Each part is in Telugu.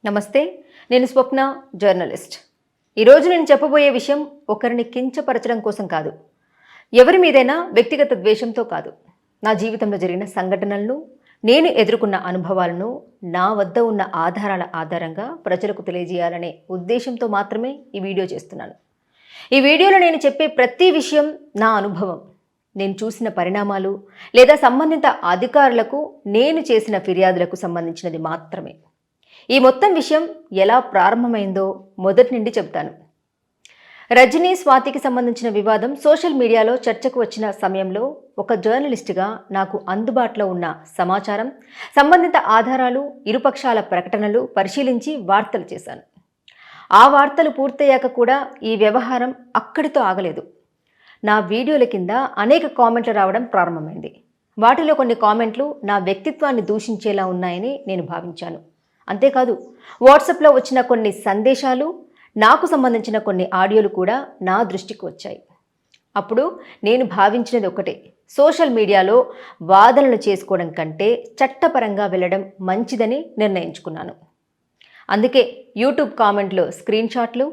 నమస్తే, నేను స్వప్న, జర్నలిస్ట్. ఈరోజు నేను చెప్పబోయే విషయం ఒకరిని కించపరచడం కోసం కాదు, ఎవరి మీదైనా వ్యక్తిగత ద్వేషంతో కాదు. నా జీవితంలో జరిగిన సంఘటనలను, నేను ఎదుర్కొన్న అనుభవాలను, నా వద్ద ఉన్న ఆధారాల ఆధారంగా ప్రజలకు తెలియజేయాలనే ఉద్దేశంతో మాత్రమే ఈ వీడియో చేస్తున్నాను. ఈ వీడియోలో నేను చెప్పే ప్రతి విషయం నా అనుభవం, నేను చూసిన పరిణామాలు లేదా సంబంధిత అధికారులకు నేను చేసిన ఫిర్యాదులకు సంబంధించినది మాత్రమే. ఈ మొత్తం విషయం ఎలా ప్రారంభమైందో మొదటి నుండి చెబుతాను. రజనీ స్వాతికి సంబంధించిన వివాదం సోషల్ మీడియాలో చర్చకు వచ్చిన సమయంలో ఒక జర్నలిస్టుగా నాకు అందుబాటులో ఉన్న సమాచారం, సంబంధిత ఆధారాలు, ఇరుపక్షాల ప్రకటనలు పరిశీలించి వార్తలు చేశాను. ఆ వార్తలు పూర్తయ్యాక కూడా ఈ వ్యవహారం అక్కడితో ఆగలేదు. నా వీడియోల కింద అనేక కామెంట్లు రావడం ప్రారంభమైంది. వాటిలో కొన్ని కామెంట్లు నా వ్యక్తిత్వాన్ని దూషించేలా ఉన్నాయని నేను భావించాను. అంతేకాదు, వాట్సాప్లో వచ్చిన కొన్ని సందేశాలు, నాకు సంబంధించిన కొన్ని ఆడియోలు కూడా నా దృష్టికి వచ్చాయి. అప్పుడు నేను భావించినది ఒకటే: సోషల్ మీడియాలో వాదనలు చేసుకోవడం కంటే చట్టపరంగా వెళ్ళడం మంచిదని నిర్ణయించుకున్నాను. అందుకే యూట్యూబ్ కామెంట్లు స్క్రీన్ షాట్లు,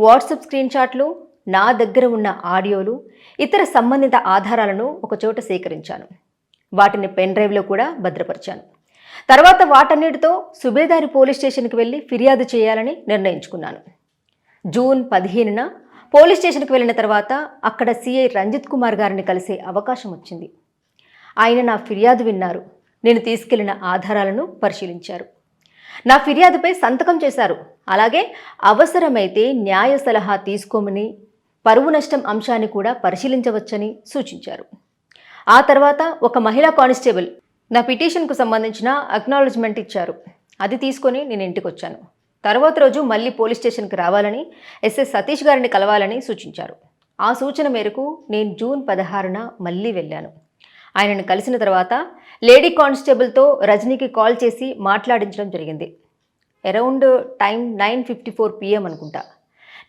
వాట్సాప్ స్క్రీన్ షాట్లు, నా దగ్గర ఉన్న ఆడియోలు, ఇతర సంబంధిత ఆధారాలను ఒకచోట సేకరించాను. వాటిని పెన్ డ్రైవ్లో కూడా భద్రపరిచాను. తర్వాత వాటన్నిటితో సుబేదారి పోలీస్ స్టేషన్కి వెళ్ళి ఫిర్యాదు చేయాలని నిర్ణయించుకున్నాను. జూన్ 15న పోలీస్ స్టేషన్కి వెళ్ళిన తర్వాత అక్కడ సిఐ రంజిత్ కుమార్ గారిని కలిసే అవకాశం వచ్చింది. ఆయన నా ఫిర్యాదు విన్నారు. నేను తీసుకెళ్లిన ఆధారాలను పరిశీలించారు. నా ఫిర్యాదుపై సంతకం చేశారు. అలాగే అవసరమైతే న్యాయ సలహా తీసుకోమని, పరువు నష్టం అంశాన్ని కూడా పరిశీలించవచ్చని సూచించారు. ఆ తర్వాత ఒక మహిళా కానిస్టేబుల్ నా పిటిషన్కు సంబంధించిన అక్నాలెడ్జ్మెంట్ ఇచ్చారు. అది తీసుకొని నేను ఇంటికి వచ్చాను. తర్వాత రోజు మళ్ళీ పోలీస్ స్టేషన్కి రావాలని, ఎస్ఎస్ సతీష్ గారిని కలవాలని సూచించారు. ఆ సూచన మేరకు నేను జూన్ 16న మళ్ళీ వెళ్ళాను. ఆయనను కలిసిన తర్వాత లేడీ కానిస్టేబుల్తో రజనీకి కాల్ చేసి మాట్లాడించడం జరిగింది. అరౌండ్ టైం 9:54 PM అనుకుంటా.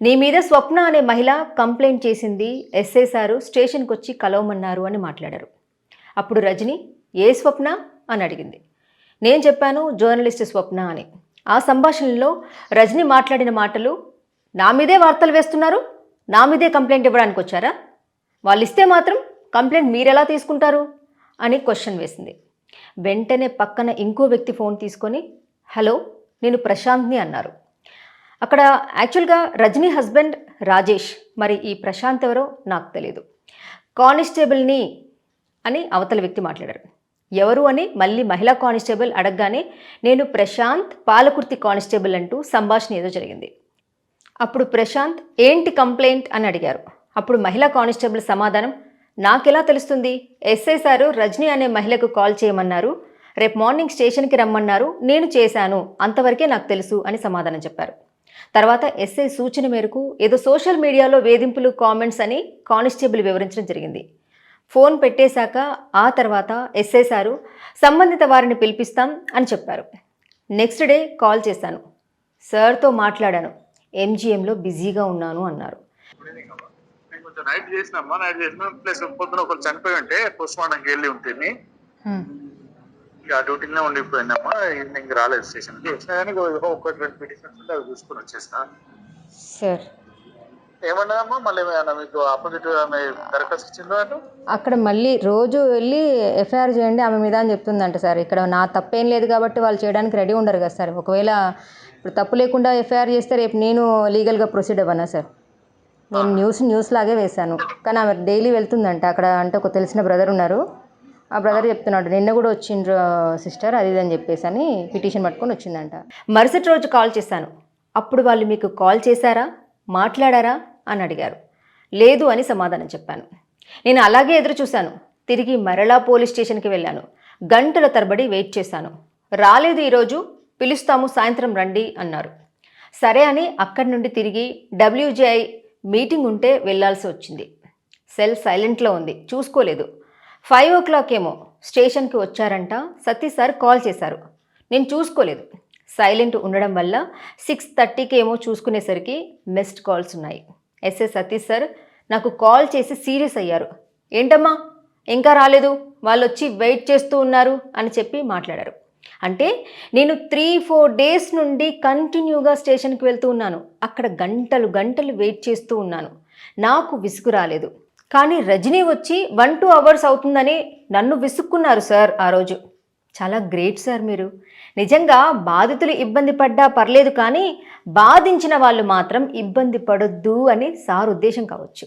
నీ మీద స్వప్న అనే మహిళ కంప్లైంట్ చేసింది, ఎస్ఐ సారు స్టేషన్కి వచ్చి కలవమన్నారు అని మాట్లాడారు. అప్పుడు రజనీ, ఏ స్వప్న అని అడిగింది. నేను చెప్పాను, జర్నలిస్ట్ స్వప్న అని. ఆ సంభాషణలో రజనీ మాట్లాడిన మాటలు: నా మీదే వార్తలు వేస్తున్నారు, నా మీదే కంప్లైంట్ ఇవ్వడానికి వచ్చారా? వాళ్ళు ఇస్తే మాత్రం కంప్లైంట్ మీరెలా తీసుకుంటారు అని క్వశ్చన్ వేసింది. వెంటనే పక్కన ఇంకో వ్యక్తి ఫోన్ తీసుకొని, హలో, నేను ప్రశాంత్ని అన్నారు. అక్కడ యాక్చువల్గా రజనీ హస్బెండ్ రాజేష్, మరి ఈ ప్రశాంత్ ఎవరో నాకు తెలియదు. కానిస్టేబుల్ని అని అవతల వ్యక్తి మాట్లాడారు. ఎవరు అని మళ్ళీ మహిళా కానిస్టేబుల్ అడగగానే నేను ప్రశాంత్, పాలకుర్తి కానిస్టేబుల్ అంటూ సంభాషణ ఏదో జరిగింది. అప్పుడు ప్రశాంత్ ఏంటి కంప్లైంట్ అని అడిగారు. అప్పుడు మహిళా కానిస్టేబుల్ సమాధానం: నాకెలా తెలుస్తుంది? ఎస్ఐ సారు రజనీ అనే మహిళకు కాల్ చేయమన్నారు, రేపు మార్నింగ్ స్టేషన్కి రమ్మన్నారు, నేను చేశాను, అంతవరకే నాకు తెలుసు అని సమాధానం చెప్పారు. తర్వాత ఎస్ఐ సూచన మేరకు ఏదో సోషల్ మీడియాలో వేధింపులు, కామెంట్స్ అని కానిస్టేబుల్ వివరించడం జరిగింది. ఫోన్ పెట్టేశాక ఆ తర్వాత ఎస్ఐ సారు సంబంధిత వారిని పిలిపిస్తాం అని చెప్పారు. నెక్స్ట్ డే కాల్ చేశాను. సార్తో మాట్లాడాను, ఎంజిఎంలో బిజీగా ఉన్నాను అన్నారు. నైట్ చేసిన ప్లస్ పొద్దున ఒకరు చనిపోయి ఉంటే పోస్ట్ మార్టంకి వెళ్ళి ఉంటుంది. ఆ డ్యూటీలోనే ఉండిపోయిందమ్మా. ఈవినింగ్ రాలేదు స్టేషన్కి. వచ్చినా కానీ ఒక 20 పిటిషన్స్ ఉంటే అవి చూసుకుని వచ్చేస్తా. సార్ ఏమన్నదమ్మా? మళ్ళీ మీకు ఆపోజిట్ దరఖాస్తు ఇచ్చిందో అటు అక్కడ మళ్ళీ రోజు వెళ్ళి ఎఫ్ఐఆర్ చేయండి ఆమె మీద అని చెప్తుందంట సార్. ఇక్కడ నా తప్పేం లేదు కాబట్టి వాళ్ళు చేయడానికి రెడీ ఉండరు కదా సార్. ఒకవేళ ఇప్పుడు తప్పు లేకుండా ఎఫ్ఐఆర్ చేస్తే రేపు నేను లీగల్గా ప్రొసీడ్ అవ్వనా సార్? నేను న్యూస్ లాగే వేశాను, కానీ ఆమె డైలీ వెళ్తుందంట అక్కడ. అంటే ఒక తెలిసిన బ్రదర్ ఉన్నారు, ఆ బ్రదర్ చెప్తున్నాడు నిన్న కూడా వచ్చిండ్రు సిస్టర్ అది అని చెప్పేసి అని పిటిషన్ పట్టుకొని వచ్చిందంట. మరుసటి రోజు కాల్ చేశాను. అప్పుడు వాళ్ళు మీకు కాల్ చేశారా, మాట్లాడారా అని అడిగారు. లేదు అని సమాధానం చెప్పాను. నేను అలాగే ఎదురు చూశాను. తిరిగి మరలా పోలీస్ స్టేషన్కి వెళ్ళాను. గంటల తరబడి వెయిట్ చేశాను. రాలేదు, ఈరోజు పిలుస్తాము, సాయంత్రం రండి అన్నారు. సరే అని అక్కడి నుండి తిరిగి WJI మీటింగ్ ఉంటే వెళ్లాల్సి వచ్చింది. సెల్ సైలెంట్లో ఉంది, చూసుకోలేదు. 5 o'clock ఏమో స్టేషన్కి వచ్చారంట. సతీష్ సార్ కాల్ చేశారు, నేను చూసుకోలేదు. సైలెంట్ ఉండడం వల్ల 6:30కి ఏమో చూసుకునేసరికి మిస్డ్ కాల్స్ ఉన్నాయి. ఎస్ఎస్ సతీష్ సార్ నాకు కాల్ చేసి సీరియస్ అయ్యారు. ఏంటమ్మా ఇంకా రాలేదు, వాళ్ళు వచ్చి వెయిట్ చేస్తూ ఉన్నారు అని చెప్పి మాట్లాడారు. అంటే నేను 3-4 డేస్ నుండి కంటిన్యూగా స్టేషన్కి వెళ్తూ ఉన్నాను. అక్కడ గంటలు గంటలు వెయిట్ చేస్తూ ఉన్నాను. నాకు విసుగు రాలేదు. కానీ రజనీ వచ్చి 1-2 అవర్స్ అవుతుందని నన్ను విసుక్కున్నారు సార్ ఆ రోజు. చాలా గ్రేట్ సార్ మీరు. నిజంగా బాధితులు ఇబ్బంది పడ్డా పర్లేదు, కానీ బాధించిన వాళ్ళు మాత్రం ఇబ్బంది పడొద్దు అని సార్ ఉద్దేశం కావచ్చు.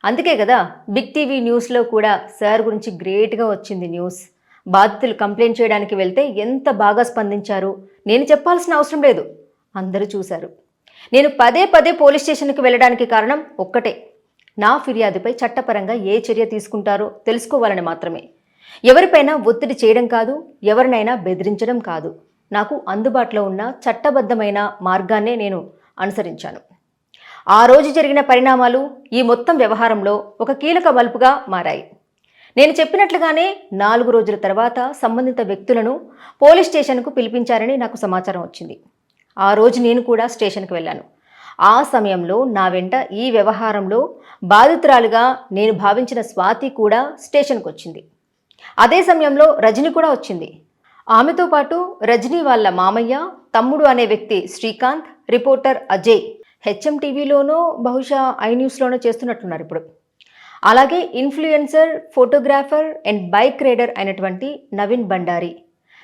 అందుకే కదా బిగ్ టీవీ న్యూస్లో కూడా సార్ గురించి గ్రేట్గా వచ్చింది న్యూస్. బాధితులు కంప్లైంట్ చేయడానికి వెళ్తే ఎంత బాగా స్పందించారు. నేను చెప్పాల్సిన అవసరం లేదు, అందరూ చూశారు. నేను పదే పదే పోలీస్ స్టేషన్కి వెళ్ళడానికి కారణం ఒక్కటే, నా ఫిర్యాదుపై చట్టపరంగా ఏ చర్య తీసుకుంటారో తెలుసుకోవాలని మాత్రమే. ఎవరిపైనా ఒత్తిడి చేయడం కాదు, ఎవరినైనా బెదిరించడం కాదు. నాకు అందుబాటులో ఉన్న చట్టబద్ధమైన మార్గాన్నే నేను అనుసరించాను. ఆ రోజు జరిగిన పరిణామాలు ఈ మొత్తం వ్యవహారంలో ఒక కీలక మలుపుగా మారాయి. నేను చెప్పినట్లుగానే 4 రోజుల తర్వాత సంబంధిత వ్యక్తులను పోలీస్ స్టేషన్కు పిలిపించారని నాకు సమాచారం వచ్చింది. ఆ రోజు నేను కూడా స్టేషన్కి వెళ్ళాను. ఆ సమయంలో నా వెంట ఈ వ్యవహారంలో బాధితురాలుగా నేను భావించిన స్వాతి కూడా స్టేషన్కి వచ్చింది. అదే సమయంలో రజని కూడా వచ్చింది. ఆమెతో పాటు రజనీ వాళ్ళ మామయ్య, తమ్ముడు అనే వ్యక్తి శ్రీకాంత్, రిపోర్టర్ అజయ్, హెచ్ఎం టీవీలోనో బహుశా ఐ న్యూస్లోనో చేస్తున్నట్టున్నారు ఇప్పుడు. అలాగే influencer, photographer and bike rider అయినటువంటి నవీన్ బండారి,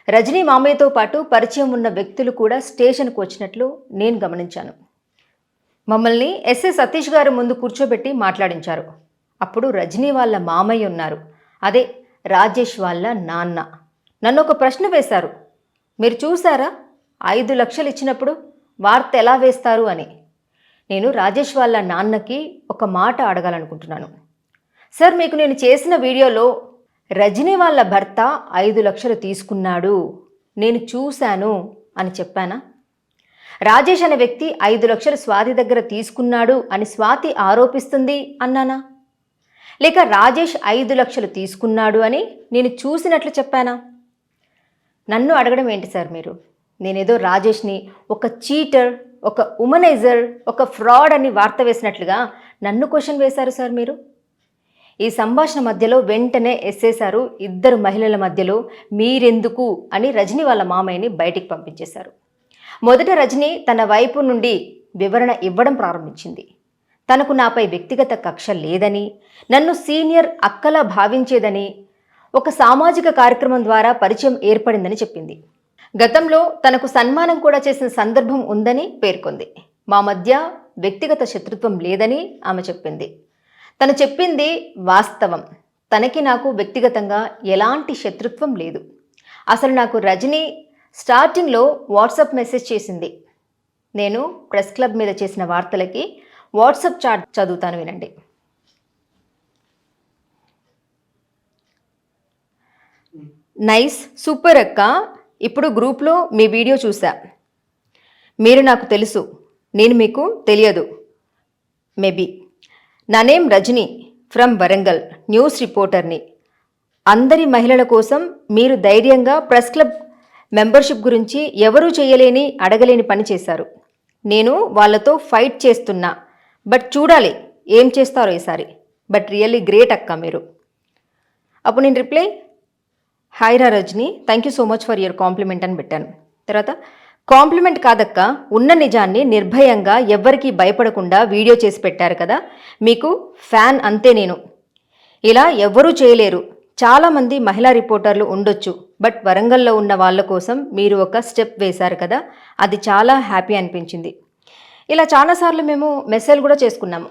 రజనీ మామయ్యతో పాటు పరిచయం ఉన్న వ్యక్తులు కూడా స్టేషన్కు వచ్చినట్లు నేను గమనించాను. మమ్మల్ని ఎస్ఐ సతీష్ గారు ముందు కూర్చోబెట్టి మాట్లాడించారు. అప్పుడు రజనీ వాళ్ళ మామయ్య ఉన్నారు, అదే రాజేష్ వాళ్ళ నాన్న. నన్ను ఒక ప్రశ్న వేశారు, మీరు చూసారా 5 లక్షలు ఇచ్చినప్పుడు వార్త ఎలా వేస్తారు అని. నేను రాజేష్ వాళ్ళ నాన్నకి ఒక మాట అడగాలనుకుంటున్నాను. సార్, మీకు నేను చేసిన వీడియోలో రజనీ వాళ్ళ భర్త 5 లక్షలు తీసుకున్నాడు, నేను చూశాను అని చెప్పానా? రాజేష్ అనే వ్యక్తి 5 లక్షలు స్వాతి దగ్గర తీసుకున్నాడు అని స్వాతి ఆరోపిస్తుంది అన్నానా? లేక రాజేష్ 5 లక్షలు తీసుకున్నాడు అని నేను చూసినట్లు చెప్పానా? నన్ను అడగడం ఏంటి సార్ మీరు? నేనేదో రాజేష్ని ఒక చీటర్, ఒక ఉమనైజర్, ఒక ఫ్రాడ్ అని వార్త వేసినట్లుగా నన్ను క్వశ్చన్ వేశారు సార్ మీరు. ఈ సంభాషణ మధ్యలో వెంటనే ఎస్సేశారు, 2 మహిళల మధ్యలో మీరెందుకు అని రజనీ వాళ్ళ మామయ్యని బయటికి పంపించేశారు. మొదట రజనీ తన వైపు నుండి వివరణ ఇవ్వడం ప్రారంభించింది. తనకు నాపై వ్యక్తిగత కక్ష లేదని, నన్ను సీనియర్ అక్కలా భావించేదని, ఒక సామాజిక కార్యక్రమం ద్వారా పరిచయం ఏర్పడిందని చెప్పింది. గతంలో తనకు సన్మానం కూడా చేసిన సందర్భం ఉందని పేర్కొంది. మా మధ్య వ్యక్తిగత శత్రుత్వం లేదని ఆమె చెప్పింది. తను చెప్పింది వాస్తవం. తనకి నాకు వ్యక్తిగతంగా ఎలాంటి శత్రుత్వం లేదు. అసలు నాకు రజనీ స్టార్టింగ్లో వాట్సాప్ మెసేజ్ చేసింది. నేను ప్రెస్ క్లబ్ మీద చేసిన వార్తలకి వాట్సాప్ చాట్ చదువుతాను, వినండి. నైస్, సూపర్ అక్క, ఇప్పుడు గ్రూప్లో మీ వీడియో చూసా. మీరు నాకు తెలుసు, నేను మీకు తెలియదు మేబీ. నా name Rajani from Warangal, news రిపోర్టర్ని. అందరి మహిళల కోసం మీరు ధైర్యంగా ప్రెస్ క్లబ్ మెంబర్షిప్ గురించి ఎవరూ చేయలేని, అడగలేని పని చేశారు. నేను వాళ్ళతో ఫైట్ చేస్తున్నా, బట్ చూడాలి ఏం చేస్తారో ఈసారి. బట్ రియల్లీ గ్రేట్ అక్క మీరు. అప్పుడు నేను రిప్లై, హాయ్ రా Rajani, thank you so much for your compliment అని పెట్టాను. తర్వాత, కాంప్లిమెంట్ కాదక్క, ఉన్న నిజాన్ని నిర్భయంగా ఎవ్వరికీ భయపడకుండా వీడియో చేసి పెట్టారు కదా, మీకు ఫ్యాన్ అంతే నేను. ఇలా ఎవ్వరూ చేయలేరు. చాలామంది మహిళా రిపోర్టర్లు ఉండొచ్చు, బట్ వరంగల్లో ఉన్న వాళ్ళ కోసం మీరు ఒక స్టెప్ వేశారు కదా, అది చాలా హ్యాపీ అనిపించింది. ఇలా చాలాసార్లు మేము మెసేజ్ కూడా చేసుకున్నాము.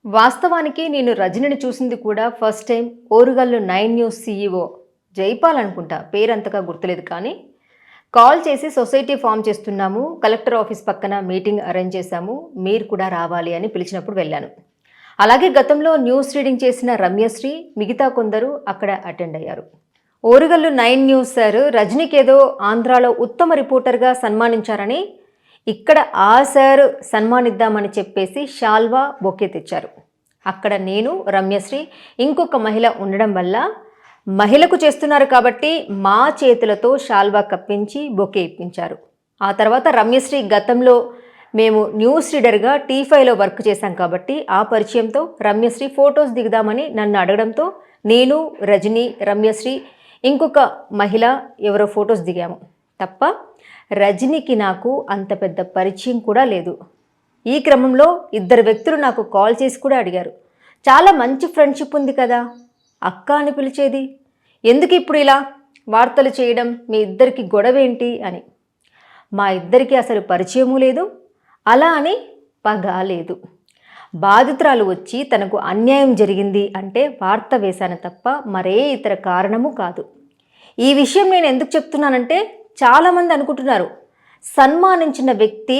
వాస్తవానికి నేను రజనిని చూసింది కూడా first time Orugallu 9 news CEO Jaipal అనుకుంటా, పేరంతగా గుర్తులేదు, కానీ కాల్ చేసి సొసైటీ ఫామ్ చేస్తున్నాము, కలెక్టర్ ఆఫీస్ పక్కన మీటింగ్ అరేంజ్ చేశాము, మీరు కూడా రావాలి అని పిలిచినప్పుడు వెళ్ళాను. అలాగే గతంలో న్యూస్ రీడింగ్ చేసిన రమ్యశ్రీ, మిగతా కొందరు అక్కడ అటెండ్ అయ్యారు. ఓరుగల్లు 9 న్యూస్ సార్ రజనీకి ఏదో ఆంధ్రాలో ఉత్తమ రిపోర్టర్గా సన్మానించారని, ఇక్కడ ఆ సార్ సన్మానిద్దామని చెప్పేసి షాల్వా, బొకే తెచ్చారు. అక్కడ నేను, రమ్యశ్రీ, ఇంకొక మహిళ ఉండడం వల్ల మహిళకు చేస్తున్నారు కాబట్టి మా చేతులతో షాల్వా కప్పించి బొకే ఇప్పించారు. ఆ తర్వాత రమ్యశ్రీ గతంలో మేము న్యూస్ రీడర్గా T5లో వర్క్ చేశాం కాబట్టి ఆ పరిచయంతో రమ్యశ్రీ ఫొటోస్ దిగుదామని నన్ను అడగడంతో నేను, రజనీ, రమ్యశ్రీ ఇంకొక మహిళ ఎవరో ఫొటోస్ దిగాము తప్ప రజనీకి నాకు అంత పెద్ద పరిచయం కూడా లేదు. ఈ క్రమంలో 2 వ్యక్తులు నాకు కాల్ చేసి కూడా అడిగారు, చాలా మంచి ఫ్రెండ్షిప్ ఉంది కదా, అక్క అని పిలిచేది, ఎందుకు ఇప్పుడు ఇలా వార్తలు చేయడం, మీ ఇద్దరికి గొడవ ఏంటి అని. మా ఇద్దరికి అసలు పరిచయము లేదు, అలా అని పగ లేదు. బాధితురాలు వచ్చి తనకు అన్యాయం జరిగింది అంటే వార్త వేశాను తప్ప మరే ఇతర కారణము కాదు. ఈ విషయం నేను ఎందుకు చెప్తున్నానంటే చాలామంది అనుకుంటున్నారు సన్మానించిన వ్యక్తి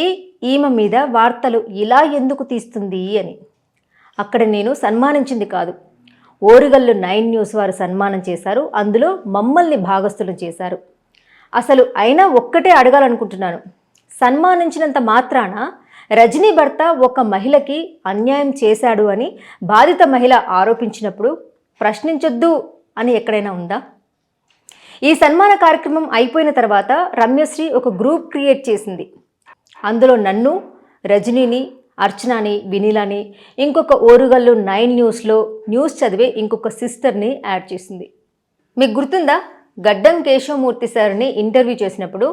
ఈమె మీద వార్తలు ఇలా ఎందుకు తీస్తుంది అని. అక్కడ నేను సన్మానించింది కాదు, ఓరుగల్లు 9 న్యూస్ వారు సన్మానం చేశారు, అందులో మమ్మల్ని భాగస్థులు చేశారు. అసలు అయినా ఒక్కటే అడగాలనుకుంటున్నాను, సన్మానించినంత మాత్రాన రజనీ భర్త ఒక మహిళకి అన్యాయం చేశాడు అని బాధిత మహిళ ఆరోపించినప్పుడు ప్రశ్నించొద్దు అని ఎక్కడైనా ఉందా? ఈ సన్మాన కార్యక్రమం అయిపోయిన తర్వాత రమ్యశ్రీ ఒక గ్రూప్ క్రియేట్ చేసింది. అందులో నన్ను, రజనీని, అర్చనాని, వినీలాని, ఇంకొక ఓరుగల్లు 9 న్యూస్లో న్యూస్ చదివే ఇంకొక సిస్టర్ని యాడ్ చేసింది. మీకు గుర్తుందా, గడ్డం కేశవమూర్తి సార్ని ఇంటర్వ్యూ చేసినప్పుడు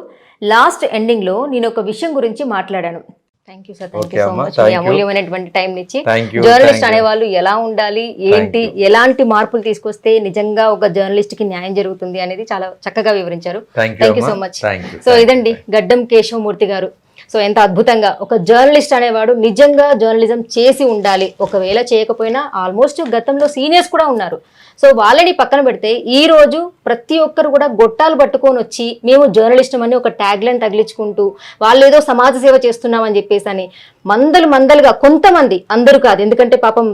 లాస్ట్ ఎండింగ్లో నేను ఒక విషయం గురించి మాట్లాడాను. Thank you sir, thank you so much. మీ అమూల్యమైనటువంటి టైం ఇచ్చి జర్నలిస్ట్ అనేవాళ్ళు ఎలా ఉండాలి, ఏంటి, ఎలాంటి మార్పులు తీసుకొస్తే నిజంగా ఒక జర్నలిస్ట్కి న్యాయం జరుగుతుంది అనేది చాలా చక్కగా వివరించారు. Thank you so much. So ఇదండి గడ్డం కేశవమూర్తి గారు. సో ఎంత అద్భుతంగా ఒక జర్నలిస్ట్ అనేవాడు నిజంగా జర్నలిజం చేసి ఉండాలి, ఒకవేళ చేయకపోయినా ఆల్మోస్ట్ గతంలో సీనియర్స్ కూడా ఉన్నారు. సో వాళ్ళని పక్కన పెడితే ఈ రోజు ప్రతి ఒక్కరు కూడా గొట్టాలు పట్టుకొని వచ్చి మేము జర్నలిస్టం అని ఒక ట్యాగ్ లైన్ తగిలించుకుంటూ వాళ్ళు ఏదో సమాజ సేవ చేస్తున్నామని చెప్పేసి అని మందలుగా కొంతమంది, అందరూ కాదు, ఎందుకంటే పాపం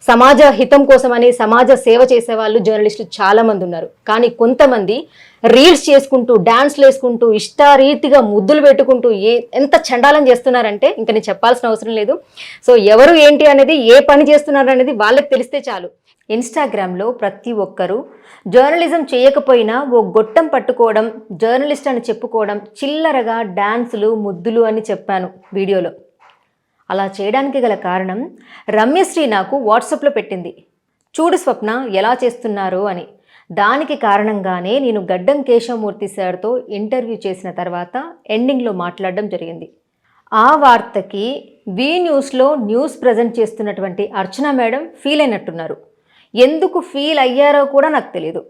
సమాజ హితం కోసమని సమాజ సేవ చేసే వాళ్ళు జర్నలిస్టులు చాలా మంది ఉన్నారు. కానీ కొంతమంది రీల్స్ చేసుకుంటూ డాన్స్లు వేసుకుంటూ ఇష్టారీతిగా ముద్దులు పెట్టుకుంటూ ఎంత చండాలం చేస్తున్నారంటే ఇంకా నేను చెప్పాల్సిన అవసరం లేదు. సో ఎవరు ఏంటి అనేది, ఏ పని చేస్తున్నారు అనేది వాళ్ళకి తెలిస్తే చాలు. ఇన్స్టాగ్రామ్లో ప్రతి ఒక్కరూ జర్నలిజం చేయకపోయినా ఓ గొట్టం పట్టుకోవడం, జర్నలిస్ట్ అని చెప్పుకోవడం, చిల్లరగా డాన్సులు ముద్దులు అని చెప్పాను వీడియోలో. అలా చేయడానికి గల కారణం రమ్యశ్రీ నాకు వాట్సాప్లో పెట్టింది, చూడు స్వప్న ఎలా చేస్తున్నారు అని. దానికి కారణంగానే నేను గడ్డం కేశవమూర్తి సార్తో ఇంటర్వ్యూ చేసిన తర్వాత ఎండింగ్లో మాట్లాడడం జరిగింది. ఆ వార్తకి వి న్యూస్లో న్యూస్ ప్రజెంట్ చేస్తున్నటువంటి అర్చన మేడం ఫీల్ అయినట్టున్నారు. ఎందుకు ఫీల్ అయ్యారో కూడా నాకు తెలియదు.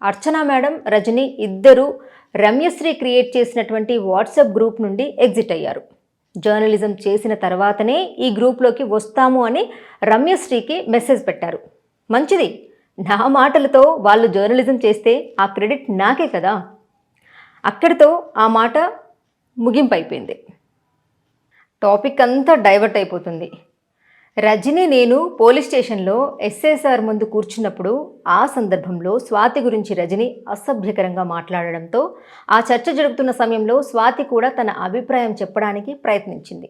అర్చన మేడం, రజనీ ఇద్దరు రమ్యశ్రీ క్రియేట్ చేసినటువంటి వాట్సాప్ గ్రూప్ నుండి ఎగ్జిట్ అయ్యారు. జర్నలిజం చేసిన తర్వాతనే ఈ గ్రూప్లోకి వస్తాము అని రమ్యశ్రీకి మెసేజ్ పెట్టారు. మంచిది, నా మాటలతో వాళ్ళు జర్నలిజం చేస్తే ఆ క్రెడిట్ నాకే కదా. అక్కడితో ఆ మాట ముగింపు అయిపోయింది. టాపిక్ అంతా డైవర్ట్ అయిపోతుంది. రజనీ నేను పోలీస్ స్టేషన్లో ఎస్ఐసార్ ముందు కూర్చున్నప్పుడు ఆ సందర్భంలో స్వాతి గురించి రజనీ అసభ్యకరంగా మాట్లాడడంతో ఆ చర్చ జరుగుతున్న సమయంలో స్వాతి కూడా తన అభిప్రాయం చెప్పడానికి ప్రయత్నించింది.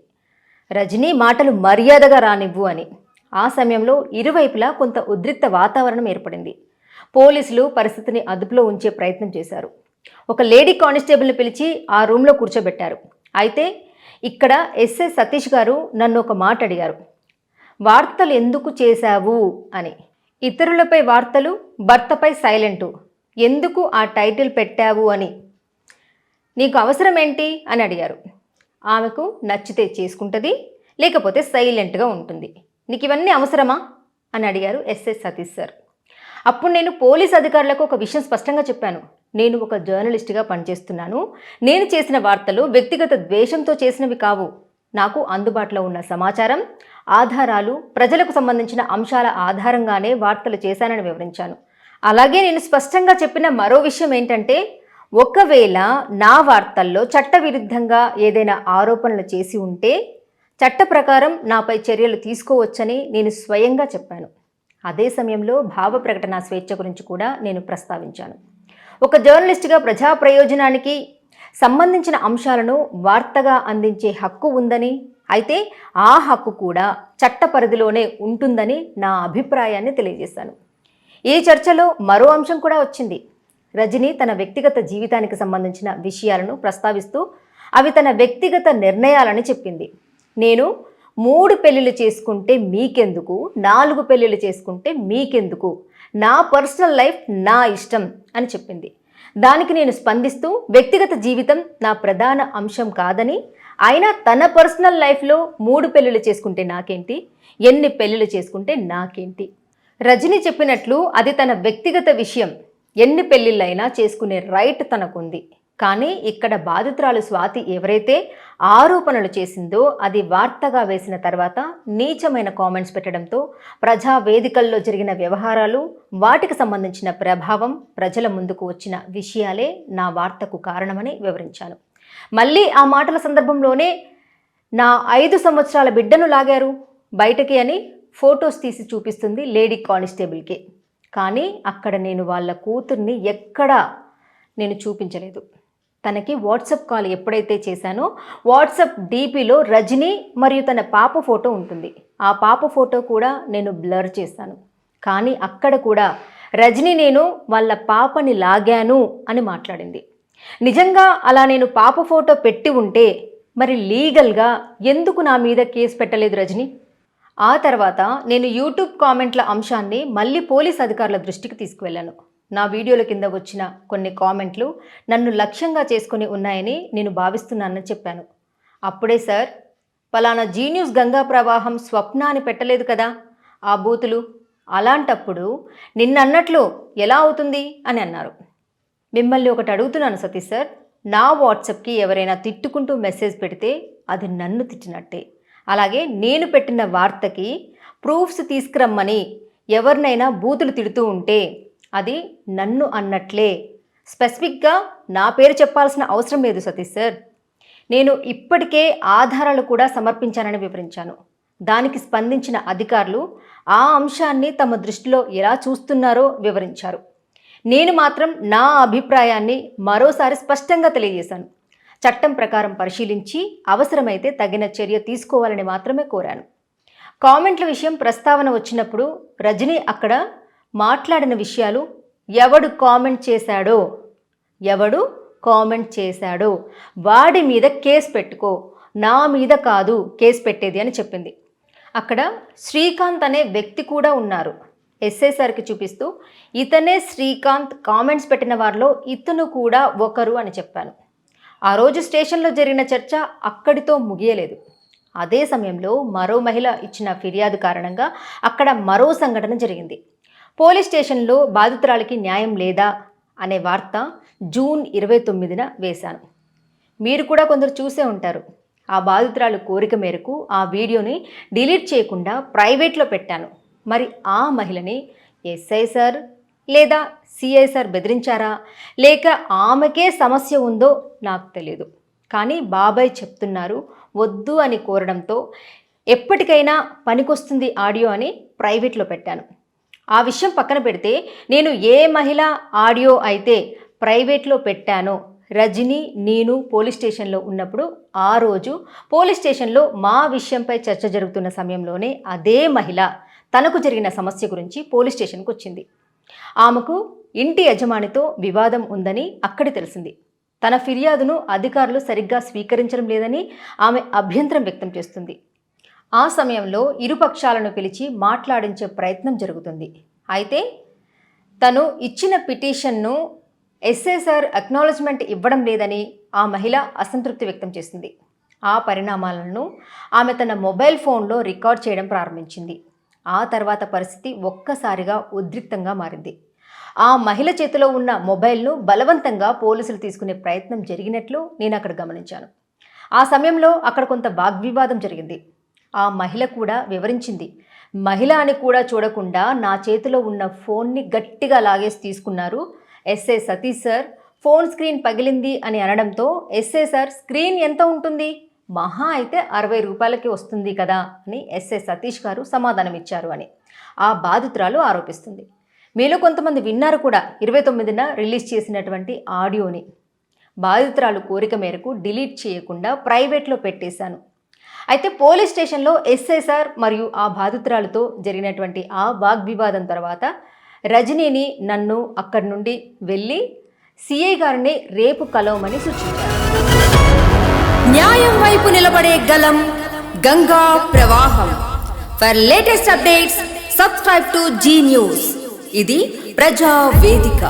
రజనీ మాటలు మర్యాదగా రానివ్వు అని. ఆ సమయంలో ఇరువైపులా కొంత ఉద్రిక్త వాతావరణం ఏర్పడింది. పోలీసులు పరిస్థితిని అదుపులో ఉంచే ప్రయత్నం చేశారు. ఒక లేడీ కానిస్టేబుల్ని పిలిచి ఆ రూమ్లో కూర్చోబెట్టారు. అయితే ఇక్కడ ఎస్ఐ సతీష్ గారు నన్ను ఒక మాట అడిగారు, వార్తలు ఎందుకు చేశావు అని. ఇతరులపై వార్తలు, భర్తపై సైలెంటు, ఎందుకు ఆ టైటిల్ పెట్టావు అని, నీకు అవసరం ఏంటి అని అడిగారు. ఆమెకు నచ్చితే చేసుకుంటుంది, లేకపోతే సైలెంట్గా ఉంటుంది, నీకు ఇవన్నీ అవసరమా అని అడిగారు ఎస్ఐ సతీష్ సార్. అప్పుడు నేను పోలీస్ అధికారులకు ఒక విషయం స్పష్టంగా చెప్పాను, నేను ఒక జర్నలిస్ట్గా పనిచేస్తున్నాను, నేను చేసిన వార్తలు వ్యక్తిగత ద్వేషంతో చేసినవి కావు, నాకు అందుబాటులో ఉన్న సమాచారం, ఆధారాలు, ప్రజలకు సంబంధించిన అంశాల ఆధారంగానే వార్తలు చేశానని వివరించాను. అలాగే నేను స్పష్టంగా చెప్పిన మరో విషయం ఏంటంటే, ఒకవేళ నా వార్తల్లో చట్టవిరుద్ధంగా ఏదైనా ఆరోపణలు చేసి ఉంటే చట్ట ప్రకారం నాపై చర్యలు తీసుకోవచ్చని నేను స్వయంగా చెప్పాను. అదే సమయంలో భావ ప్రకటన స్వేచ్ఛ గురించి కూడా నేను ప్రస్తావించాను. ఒక జర్నలిస్ట్గా ప్రజా ప్రయోజనానికి సంబంధించిన అంశాలను వార్తగా అందించే హక్కు ఉందని, అయితే ఆ హక్కు కూడా చట్ట పరిధిలోనే ఉంటుందని నా అభిప్రాయాన్ని తెలియజేశాను. ఈ చర్చలో మరో అంశం కూడా వచ్చింది. రజనీ తన వ్యక్తిగత జీవితానికి సంబంధించిన విషయాలను ప్రస్తావిస్తూ అవి తన వ్యక్తిగత నిర్ణయాలని చెప్పింది. నేను 3 పెళ్ళిళ్ళు చేసుకుంటే మీకెందుకు, 4 పెళ్ళిళ్ళు చేసుకుంటే మీకెందుకు, నా పర్సనల్ లైఫ్ నా ఇష్టం అని చెప్పింది. దానికి నేను స్పందిస్తూ వ్యక్తిగత జీవితం నా ప్రధాన అంశం కాదని, అయినా తన పర్సనల్ లైఫ్లో 3 పెళ్ళిళ్ళు చేసుకుంటే నాకేంటి, ఎన్ని పెళ్ళిళ్ళు చేసుకుంటే నాకేంటి. రజనీ చెప్పినట్లు అది తన వ్యక్తిగత విషయం, ఎన్ని పెళ్ళిళ్ళైనా చేసుకునే రైట్ తనకుంది. కానీ ఇక్కడ బాధితురాలు స్వాతి ఎవరైతే ఆరోపణలు చేసిందో అది వార్తగా వేసిన తర్వాత నీచమైన కామెంట్స్ పెట్టడంతో ప్రజా వేదికల్లో జరిగిన వ్యవహారాలు, వాటికి సంబంధించిన ప్రభావం, ప్రజల ముందుకు వచ్చిన విషయాలే నా వార్తకు కారణమని వివరించాను. మళ్ళీ ఆ మాటల సందర్భంలోనే నా 5 సంవత్సరాల బిడ్డను లాగారు బయటకి అని ఫొటోస్ తీసి చూపిస్తుంది లేడీ కానిస్టేబుల్కి. కానీ అక్కడ నేను వాళ్ళ కూతుర్ని ఎక్కడా నేను చూపించలేదు. తనకి వాట్సాప్ కాల్ ఎప్పుడైతే చేశానో వాట్సాప్ డీపీలో రజనీ మరియు తన పాప ఫోటో ఉంటుంది. ఆ పాప ఫోటో కూడా నేను బ్లర్ చేశాను. కానీ అక్కడ కూడా రజనీ నేను వాళ్ళ పాపని లాగాను అని మాట్లాడింది. నిజంగా అలా నేను పాప ఫోటో పెట్టి ఉంటే మరి లీగల్గా ఎందుకు నా మీద కేసు పెట్టలేదు రజనీ? ఆ తర్వాత నేను యూట్యూబ్ కామెంట్ల అంశాన్ని మళ్ళీ పోలీస్ అధికారుల దృష్టికి తీసుకువెళ్ళాను. నా వీడియోల కింద వచ్చిన కొన్ని కామెంట్లు నన్ను లక్ష్యంగా చేసుకొని ఉన్నాయని నేను భావిస్తున్నానని చెప్పాను. అప్పుడే సార్, పలానా జీన్యూస్ గంగా ప్రవాహం స్వప్న అని పెట్టలేదు కదా ఆ బూతులు, అలాంటప్పుడు నిన్నన్నట్లు ఎలా అవుతుంది అని అన్నారు. మిమ్మల్ని ఒకటి అడుగుతున్నాను సతీష్ సార్, నా వాట్సాప్కి ఎవరైనా తిట్టుకుంటూ మెసేజ్ పెడితే అది నన్ను తిట్టినట్టే. అలాగే నేను పెట్టిన వార్తకి ప్రూఫ్స్ తీసుకురమ్మని ఎవరినైనా బూతులు తిడుతూ ఉంటే అది నన్ను అన్నట్లే. స్పెసిఫిక్గా నా పేరు చెప్పాల్సిన అవసరం లేదు సతీష్ సార్. నేను ఇప్పటికే ఆధారాలు కూడా సమర్పించానని వివరించాను. దానికి స్పందించిన అధికారులు ఆ అంశాన్ని తమ దృష్టిలో ఎలా చూస్తున్నారో వివరించారు. నేను మాత్రం నా అభిప్రాయాన్ని మరోసారి స్పష్టంగా తెలియజేశాను. చట్టం ప్రకారం పరిశీలించి అవసరమైతే తగిన చర్య తీసుకోవాలని మాత్రమే కోరాను. కామెంట్ల విషయం ప్రస్తావన వచ్చినప్పుడు రజనీ అక్కడ మాట్లాడిన విషయాలు, ఎవడు కామెంట్ చేశాడో వాడి మీద కేసు పెట్టుకో, నా మీద కాదు కేసు పెట్టేది అని చెప్పింది. అక్కడ శ్రీకాంత్ అనే వ్యక్తి కూడా ఉన్నారు. ఎస్ఐ సార్కి చూపిస్తూ ఇతనే శ్రీకాంత్, కామెంట్స్ పెట్టిన వారిలో ఇతను కూడా ఒకరు అని చెప్పాను. ఆ రోజు స్టేషన్లో జరిగిన చర్చ అక్కడితో ముగియలేదు. అదే సమయంలో మరో మహిళ ఇచ్చిన ఫిర్యాదు కారణంగా అక్కడ మరో సంఘటన జరిగింది. పోలీస్ స్టేషన్లో బాధితురాలికి న్యాయం లేదా అనే వార్త జూన్ 29న వేశాను. మీరు కూడా కొందరు చూసే ఉంటారు. ఆ బాధితురాలు కోరిక మేరకు ఆ వీడియోని డిలీట్ చేయకుండా ప్రైవేట్లో పెట్టాను. మరి ఆ మహిళని ఎస్ఐ సార్ లేదా సిఐ సార్ బెదిరించారా, లేక ఆమెకే సమస్య ఉందో నాకు తెలియదు. కానీ బాబాయ్ చెప్తున్నారు వద్దు అని కోరడంతో ఎప్పటికైనా పనికొస్తుంది ఆడియో అని ప్రైవేట్లో పెట్టాను. ఆ విషయం పక్కన పెడితే నేను ఏ మహిళ ఆడియో అయితే ప్రైవేట్లో పెట్టానో, రజనీ నేను పోలీస్ స్టేషన్లో ఉన్నప్పుడు ఆ రోజు పోలీస్ స్టేషన్లో మా విషయంపై చర్చ జరుగుతున్న సమయంలోనే అదే మహిళ తనకు జరిగిన సమస్య గురించి పోలీస్ స్టేషన్కి వచ్చింది. ఆమెకు ఇంటి యజమానితో వివాదం ఉందని అక్కడి తెలిసింది. తన ఫిర్యాదును అధికారులు సరిగ్గా స్వీకరించడం లేదని ఆమె అభ్యంతరం వ్యక్తం చేస్తుంది. ఆ సమయంలో ఇరుపక్షాలను పిలిచి మాట్లాడించే ప్రయత్నం జరుగుతుంది. అయితే తను ఇచ్చిన పిటిషన్ను ఎస్ఐసార్ అక్నాలెడ్జ్మెంట్ ఇవ్వడం లేదని ఆ మహిళ అసంతృప్తి వ్యక్తం చేసింది. ఆ పరిణామాలను ఆమె తన మొబైల్ ఫోన్లో రికార్డ్ చేయడం ప్రారంభించింది. ఆ తర్వాత పరిస్థితి ఒక్కసారిగా ఉద్రిక్తంగా మారింది. ఆ మహిళ చేతిలో ఉన్న మొబైల్ను బలవంతంగా పోలీసులు తీసుకునే ప్రయత్నం జరిగినట్లు నేను అక్కడ గమనించాను. ఆ సమయంలో అక్కడ కొంత వాగ్వివాదం జరిగింది. ఆ మహిళ కూడా వివరించింది. మహిళ అని కూడా చూడకుండా నా చేతిలో ఉన్న ఫోన్ని గట్టిగా లాగేసి తీసుకున్నారు SI Satish sir. Phone screen పగిలింది అని అనడంతో ఎస్ఐ సార్ స్క్రీన్ ఎంత ఉంటుంది, మహా అయితే 60 రూపాయలకి వస్తుంది కదా అని ఎస్ఐ సతీష్ గారు సమాధానం ఇచ్చారు అని ఆ బాధితురాలు ఆరోపిస్తుంది. మీలో కొంతమంది విన్నారు కూడా 29న రిలీజ్ చేసినటువంటి ఆడియోని. బాధితురాలు కోరిక మేరకు డిలీట్ చేయకుండా ప్రైవేట్లో పెట్టేశాను. అయితే పోలీస్ స్టేషన్లో ఎస్ఐ సార్ మరియు ఆ బాధితురాలతో జరిగినటువంటి ఆ వాగ్వివాదం తర్వాత రజనీని నన్ను అక్కడి నుండి వెళ్ళి సిఐ గారిని రేపు కలవమని సూచించారు. న్యాయం వైపు నిలబడే గలం గంగా ప్రవాహం. For latest updates subscribe to Zee News. ఇది ప్రజా వేదిక.